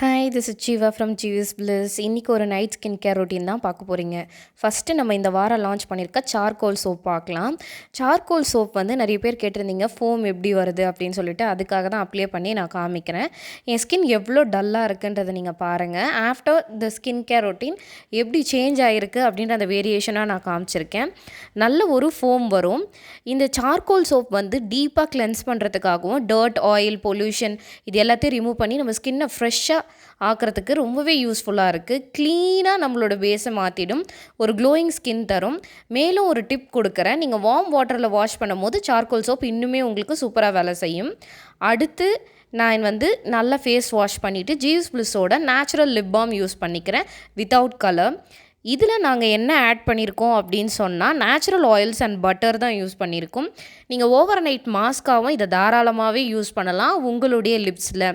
Hi this is Jeeva from Jews bliss. இன்றைக்கி ஒரு night skin care routine தான் பார்க்க போகிறீங்க. ஃபஸ்ட்டு நம்ம இந்த வாரம் லான்ச் பண்ணியிருக்க சார்கோல் சோப் பார்க்கலாம். சார்கோல் சோப் வந்து நிறைய பேர் கேட்டிருந்தீங்க ஃபோம் எப்படி வருது அப்படின்னு சொல்லிட்டு, அதுக்காக தான் அப்ளை பண்ணி நான் காமிக்கிறேன். என் ஸ்கின் எவ்வளோ டல்லாக இருக்குன்றதை நீங்கள் பாருங்கள். After the skin care routine எப்படி சேஞ்ச் ஆகிருக்கு அப்படின்ற அந்த வேரியேஷனாக நான் காமிச்சிருக்கேன். நல்ல ஒரு ஃபோம் வரும். இந்த சார்கோல் சோப் வந்து டீப்பாக கிளென்ஸ் பண்ணுறதுக்காகவும் டர்ட், ஆயில், பொல்யூஷன் இது எல்லாத்தையும் ரிமூவ் பண்ணி நம்ம ஸ்கின்னை ஃப்ரெஷ்ஷாக ஆக்கிறதுக்கு ரொம்பவே யூஸ்ஃபுல்லாக இருக்குது. க்ளீனாக நம்மளோட பேஸை மாற்றிடும், ஒரு க்ளோயிங் ஸ்கின் தரும். மேலும் ஒரு டிப் கொடுக்குறேன், நீங்கள் வார்ம் வாட்டரில் வாஷ் பண்ணும் போது சார்கோல் சோப் இன்னுமே உங்களுக்கு சூப்பராக வேலை செய்யும். அடுத்து நான் வந்து நல்லா ஃபேஸ் வாஷ் பண்ணிவிட்டு ஜீவிஸ் பிளிஸோட நேச்சுரல் லிப் பாம் யூஸ் பண்ணிக்கிறேன் வித்தவுட் கலர். இதில் நாங்கள் என்ன ஆட் பண்ணியிருக்கோம் அப்படின்னு சொன்னால் நேச்சுரல் ஆயில்ஸ் அண்ட் பட்டர் தான் யூஸ் பண்ணியிருக்கோம். நீங்கள் ஓவர் நைட் மாஸ்க்காகவும் இதை தாராளமாகவே யூஸ் பண்ணலாம். உங்களுடைய லிப்ஸில்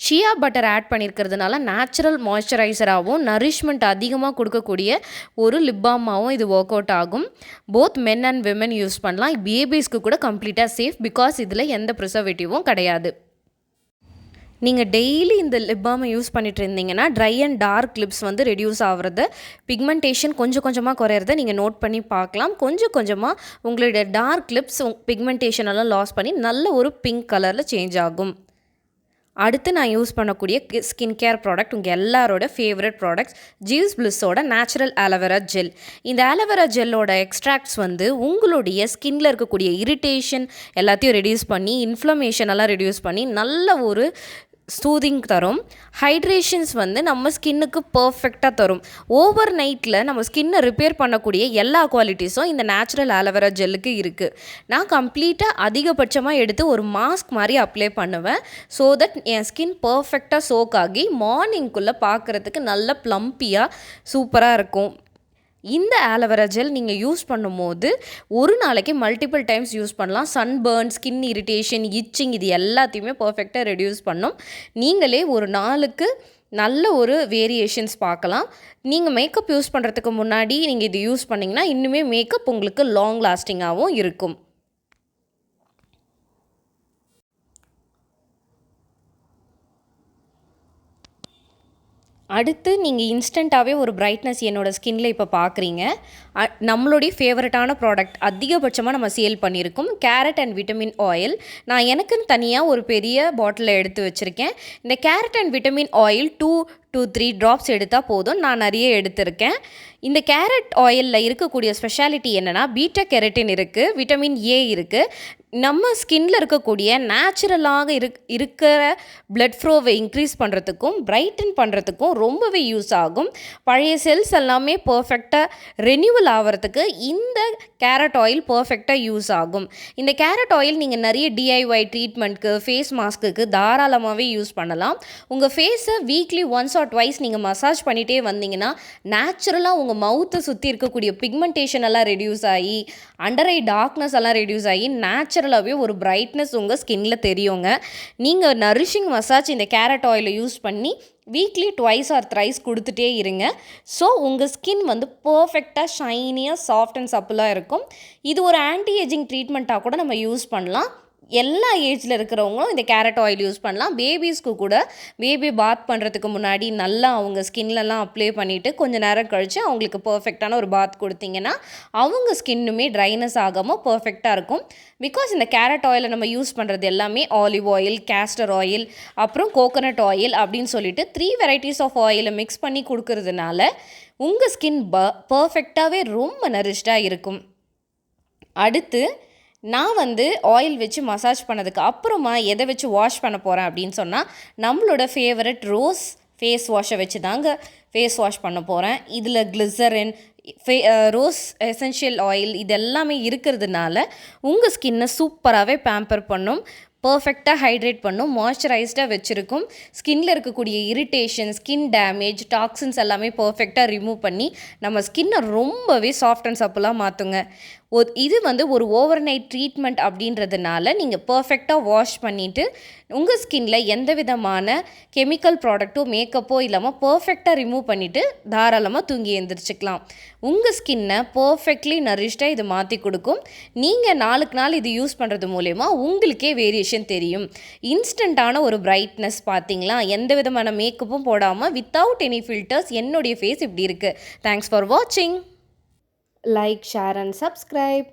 ஷியா பட்டர் ஆட் பண்ணியிருக்கிறதுனால நேச்சுரல் மாய்ஸ்சரைசராகவும் நரிஷ்மெண்ட் அதிகமாக கொடுக்கக்கூடிய ஒரு லிப் பாமாகவும் இது ஒர்க் அவுட் ஆகும். Both men and women use பண்ணலாம். பேபிஸ்க்கு கூட கம்ப்ளீட்டாக சேஃப், பிகாஸ் இதில் எந்த ப்ரிசர்வேட்டிவும் கிடையாது. நீங்கள் டெய்லி இந்த லிப் பாமை யூஸ் பண்ணிட்டு இருந்தீங்கன்னா ட்ரை அண்ட் டார்க் லிப்ஸ் வந்து ரெடியூஸ் ஆகிறது, பிக்மெண்டேஷன் கொஞ்சம் கொஞ்சமாக குறையிறத நீங்கள் நோட் பண்ணி பார்க்கலாம். கொஞ்சம் கொஞ்சமாக உங்களுடைய டார்க் லிப்ஸ் பிக்மெண்டேஷன் எல்லாம் லாஸ் பண்ணி நல்ல ஒரு பிங்க் கலரில் சேஞ்ச் ஆகும். அடுத்து நான் யூஸ் பண்ணக்கூடிய ஸ்கின் கேர் ப்ராடக்ட் உங்கள் எல்லாரோட ஃபேவரட் ப்ராடக்ட்ஸ் ஜீவிஸ் பிளிஸோட நேச்சுரல் ஆலோவேரா ஜெல். இந்த ஆலோவேரா ஜெல்லோட எக்ஸ்ட்ராக்ட்ஸ் வந்து உங்களுடைய ஸ்கின்னில் இருக்கக்கூடிய இரிட்டேஷன் எல்லாத்தையும் ரெடியூஸ் பண்ணி, இன்ஃப்ளமேஷன் எல்லாம் ரெடியூஸ் பண்ணி நல்ல ஒரு சூதிங் தரும். ஹைட்ரேஷன்ஸ் வந்து நம்ம ஸ்கின்னுக்கு பர்ஃபெக்டாக தரும். ஓவர் நைட்டில் நம்ம ஸ்கின்னை ரிப்பேர் பண்ணக்கூடிய எல்லா குவாலிட்டிஸும் இந்த நேச்சுரல் ஆலோவேரா ஜெல்லுக்கு இருக்குது. நான் கம்ப்ளீட்டாக அதிகபட்சமாக எடுத்து ஒரு மாஸ்க் மாதிரி அப்ளை பண்ணுவேன். ஸோ தட் என் ஸ்கின் பர்ஃபெக்டாக சோக் ஆகி மார்னிங்குள்ளே பார்க்குறதுக்கு நல்ல ப்ளம்பியாக சூப்பராக இருக்கும். இந்த ஆலோவேரா ஜெல் நீங்கள் யூஸ் பண்ணும்போது ஒரு நாளைக்கு மல்டிபிள் டைம்ஸ் யூஸ் பண்ணலாம். சன்பர்ன், ஸ்கின் இரிட்டேஷன், இச்சிங் இது எல்லாத்தையுமே பர்ஃபெக்டாக ரெடியூஸ் பண்ணும். நீங்களே ஒரு நாளுக்கு நல்ல ஒரு வேரியேஷன்ஸ் பார்க்கலாம். நீங்கள் மேக்கப் யூஸ் பண்ணுறதுக்கு முன்னாடி நீங்கள் இது யூஸ் பண்ணிங்கன்னா இன்னுமே மேக்கப் உங்களுக்கு லாங் லாஸ்டிங்காகவும் இருக்கும். அடுத்து நீங்கள் இன்ஸ்டண்ட்டாகவே ஒரு பிரைட்னஸ் என்னோடய ஸ்கின்னில் இப்போ பார்க்குறீங்க. நம்மளுடைய ஃபேவரட்டான ப்ராடக்ட் அதிகபட்சமாக நம்ம சேல் பண்ணியிருக்கோம் கேரட் அண்ட் விட்டமின் ஆயில். நான் எனக்குன்னு தனியாக ஒரு பெரிய பாட்டிலில் எடுத்து வச்சுருக்கேன். இந்த carat and vitamin oil 2 to 3 drops எடுத்தால் போதும். நான் நிறைய எடுத்திருக்கேன். இந்த கேரட் ஆயிலில் இருக்கக்கூடிய ஸ்பெஷாலிட்டி என்னென்னா பீட்டா கெரட்டின் இருக்குது, விட்டமின் ஏ இருக்குது. நம்ம ஸ்கின்னில் இருக்கக்கூடிய நேச்சுரலாக இருக்கிற பிளட் ஃப்ளோவை இன்க்ரீஸ் பண்ணுறதுக்கும் பிரைட்டன் பண்ணுறதுக்கும் ரொம்பவே யூஸ் ஆகும். பழைய செல்ஸ் எல்லாமே பர்ஃபெக்டாக ரெனியூவல் ஆகிறதுக்கு இந்த கேரட் ஆயில் பர்ஃபெக்டாக யூஸ் ஆகும். இந்த கேரட் ஆயில் நீங்கள் நிறைய டிஐஒய் ட்ரீட்மெண்ட்க்கு, ஃபேஸ் மாஸ்க்குக்கு தாராளமாகவே யூஸ் பண்ணலாம். உங்கள் ஃபேஸை வீக்லி ஒன்ஸ் ஆர் ட்வைஸ் நீங்கள் மசாஜ் பண்ணிகிட்டே வந்தீங்கன்னா நேச்சுரலாக உங்கள் மவுத்தை சுற்றி இருக்கக்கூடிய பிக்மெண்டேஷன் எல்லாம் ரெடியூஸ் ஆகி, அண்டர் ஐ டார்க்னஸ் எல்லாம் ரெடியூஸ் ஆகி நேச்சுரலாகவே ஒரு பிரைட்னஸ் உங்கள் ஸ்கின்னில் தெரியுங்க. நீங்கள் நரிஷிங் மசாஜ் இந்த கேரட் ஆயிலை யூஸ் பண்ணி வீக்லி ட்வைஸ் ஆர் த்ரைஸ் கொடுத்துட்டே இருங்க. ஸோ உங்கள் ஸ்கின் வந்து பர்ஃபெக்டாக ஷைனியாக சாஃப்ட் அண்ட் சப்பிளாக இருக்கும். இது ஒரு ஆன்டி ஏஜிங் ட்ரீட்மெண்ட்டாக கூட நம்ம யூஸ் பண்ணலாம். எல்லா ஏஜில் இருக்கிறவங்களும் இந்த கேரட் ஆயில் யூஸ் பண்ணலாம். பேபிஸ்க்கு கூட பேபி பாத் பண்ணுறதுக்கு முன்னாடி நல்லா அவங்க ஸ்கின்லலாம் அப்ளை பண்ணிவிட்டு கொஞ்சம் நேரம் கழித்து அவங்களுக்கு பர்ஃபெக்டான ஒரு பாத் கொடுத்தீங்கன்னா அவங்க ஸ்கின்னுமே ட்ரைனஸ் ஆகாமல் பர்ஃபெக்டாக இருக்கும். பிகாஸ் இந்த கேரட் ஆயிலை நம்ம யூஸ் பண்ணுறது எல்லாமே ஆலிவ் ஆயில், கேஸ்டர் ஆயில், அப்புறம் கோகோனட் ஆயில் அப்படின்னு சொல்லிட்டு 3 வெரைட்டிஸ் ஆஃப் ஆயிலை மிக்ஸ் பண்ணி கொடுக்கறதுனால உங்கள் ஸ்கின் பர்ஃபெக்டாகவே ரொம்ப நரிஷ்டாக இருக்கும். அடுத்து நான் வந்து ஆயில் வச்சு மசாஜ் பண்ணதுக்கு அப்புறமா எதை வச்சு வாஷ் பண்ண போகிறேன் அப்படின்னு சொன்னால் நம்மளோட ஃபேவரட் ரோஸ் ஃபேஸ் வாஷை வச்சு தாங்க ஃபேஸ் வாஷ் பண்ண போகிறேன். இதில் கிளிசரின், ரோஸ் எசென்ஷியல் ஆயில் இது எல்லாமே இருக்கிறதுனால உங்கள் ஸ்கின்னை சூப்பராகவே பேம்பர் பண்ணும், பர்ஃபெக்டாக ஹைட்ரேட் பண்ணும், மாய்ஸ்சரைஸ்டாக வச்சுருக்கும். ஸ்கின்னில் இருக்கக்கூடிய இரிட்டேஷன், ஸ்கின் டேமேஜ், டாக்ஸின்ஸ் எல்லாமே பர்ஃபெக்டாக ரிமூவ் பண்ணி நம்ம ஸ்கின்னை ரொம்பவே சாஃப்ட் அண்ட் சப்பிளாக மாற்றுங்க. இது வந்து ஒரு ஓவர் நைட் ட்ரீட்மெண்ட் அப்படின்றதுனால நீங்கள் பர்ஃபெக்டாக வாஷ் பண்ணிவிட்டு உங்கள் ஸ்கின்ல எந்த விதமான கெமிக்கல் ப்ராடக்ட்டோ மேக்கப்போ இல்லாமல் பர்ஃபெக்டாக ரிமூவ் பண்ணிவிட்டு தாராளமாக தூங்கி எழுந்திரிச்சிக்கலாம். உங்கள் ஸ்கின்னை பர்ஃபெக்ட்லி நரிஷ்டாக இது மாற்றி கொடுக்கும். நீங்கள் நாளுக்கு நாள் இது யூஸ் பண்ணுறது மூலயமா உங்களுக்கே வேரியேஷன் தெரியும். இன்ஸ்டண்ட்டான ஒரு பிரைட்னஸ் பார்த்தீங்களா, எந்த விதமான மேக்கப்பும் போடாமல் வித்தவுட் எனி ஃபில்டர்ஸ் என்னுடைய ஃபேஸ் இப்படி இருக்குது. தேங்க்ஸ் ஃபார் வாட்சிங். Like, share and subscribe.